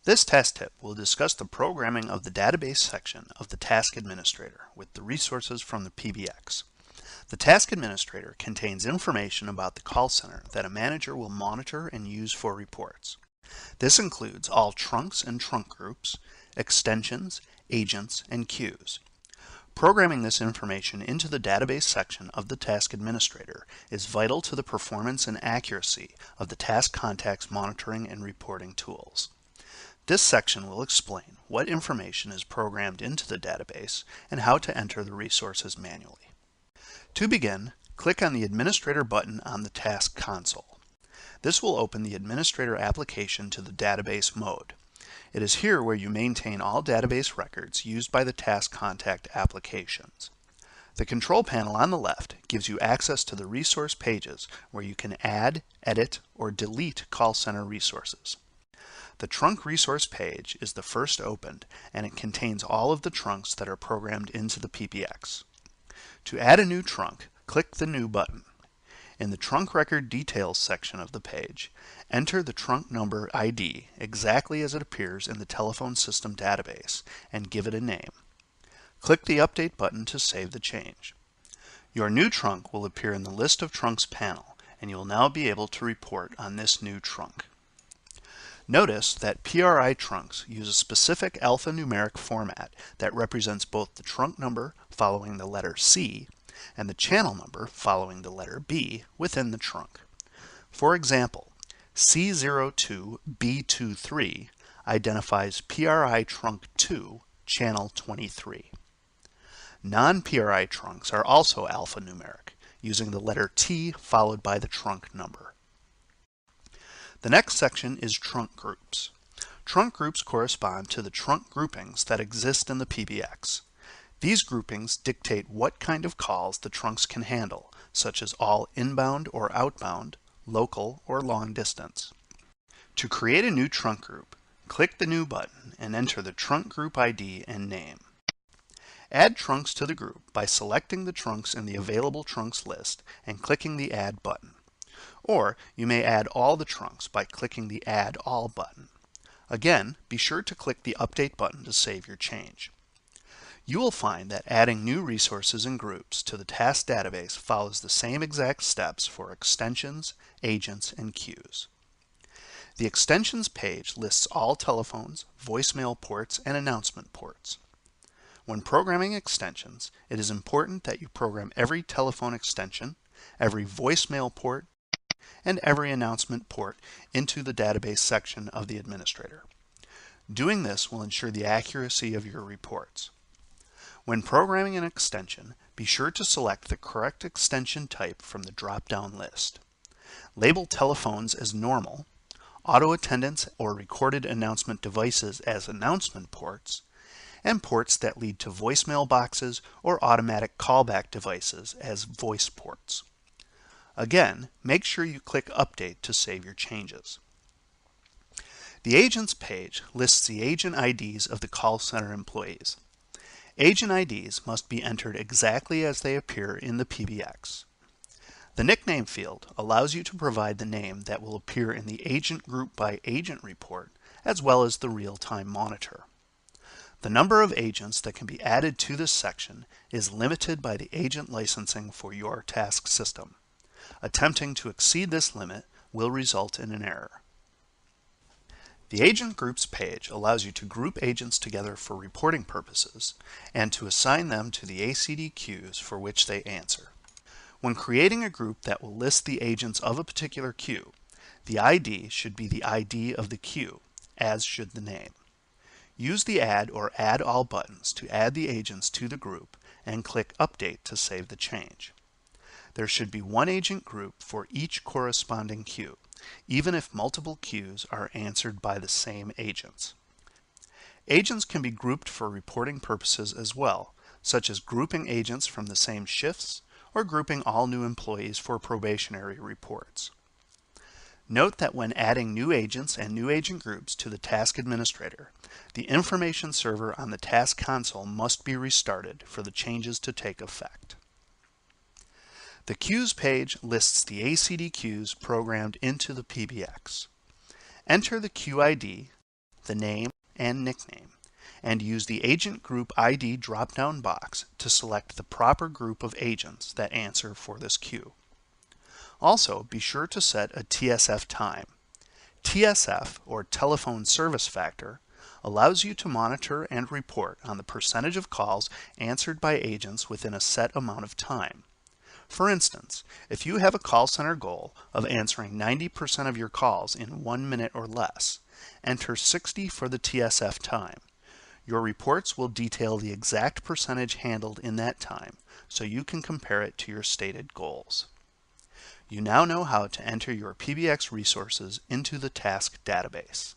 This task tip will discuss the programming of the database section of the Task Administrator with the resources from the PBX. The Task Administrator contains information about the call center that a manager will monitor and use for reports. This includes all trunks and trunk groups, extensions, agents, and queues. Programming this information into the database section of the Task Administrator is vital to the performance and accuracy of the task contacts monitoring and reporting tools. This section will explain what information is programmed into the database and how to enter the resources manually. To begin, click on the Administrator button on the Task console. This will open the Administrator application to the database mode. It is here where you maintain all database records used by the task contact applications. The control panel on the left gives you access to the resource pages where you can add, edit, or delete call center resources. The trunk resource page is the first opened, and it contains all of the trunks that are programmed into the PBX. To add a new trunk, click the New button. In the Trunk Record Details section of the page, enter the trunk number ID exactly as it appears in the telephone system database and give it a name. Click the Update button to save the change. Your new trunk will appear in the List of Trunks panel, and you will now be able to report on this new trunk. Notice that PRI trunks use a specific alphanumeric format that represents both the trunk number following the letter C and the channel number following the letter B within the trunk. For example, C02B23 identifies PRI trunk 2, channel 23. Non-PRI trunks are also alphanumeric, using the letter T followed by the trunk number. The next section is trunk groups. Trunk groups correspond to the trunk groupings that exist in the PBX. These groupings dictate what kind of calls the trunks can handle, such as all inbound or outbound, local or long distance. To create a new trunk group, click the New button and enter the trunk group ID and name. Add trunks to the group by selecting the trunks in the Available Trunks list and clicking the Add button. Or you may add all the trunks by clicking the Add All button. Again, be sure to click the Update button to save your change. You will find that adding new resources and groups to the task database follows the same exact steps for extensions, agents, and queues. The extensions page lists all telephones, voicemail ports, and announcement ports. When programming extensions, it is important that you program every telephone extension, every voicemail port, and every announcement port into the database section of the administrator. Doing this will ensure the accuracy of your reports. When programming an extension, be sure to select the correct extension type from the drop-down list. Label telephones as normal, auto attendance or recorded announcement devices as announcement ports, and ports that lead to voicemail boxes or automatic callback devices as voice ports. Again, make sure you click Update to save your changes. The Agents page lists the agent IDs of the call center employees. Agent IDs must be entered exactly as they appear in the PBX. The nickname field allows you to provide the name that will appear in the Agent Group by Agent report, as well as the real-time monitor. The number of agents that can be added to this section is limited by the agent licensing for your task system. Attempting to exceed this limit will result in an error. The Agent Groups page allows you to group agents together for reporting purposes and to assign them to the ACD queues for which they answer. When creating a group that will list the agents of a particular queue, the ID should be the ID of the queue, as should the name. Use the Add or Add All buttons to add the agents to the group and click Update to save the change. There should be one agent group for each corresponding queue, even if multiple queues are answered by the same agents. Agents can be grouped for reporting purposes as well, such as grouping agents from the same shifts or grouping all new employees for probationary reports. Note that when adding new agents and new agent groups to the task administrator, the information server on the task console must be restarted for the changes to take effect. The Queues page lists the ACD queues programmed into the PBX. Enter the queue ID, the name and nickname, and use the Agent Group ID drop-down box to select the proper group of agents that answer for this queue. Also, be sure to set a TSF time. TSF, or Telephone Service Factor, allows you to monitor and report on the percentage of calls answered by agents within a set amount of time. For instance, if you have a call center goal of answering 90% of your calls in 1 minute or less, enter 60 for the TSF time. Your reports will detail the exact percentage handled in that time, so you can compare it to your stated goals. You now know how to enter your PBX resources into the task database.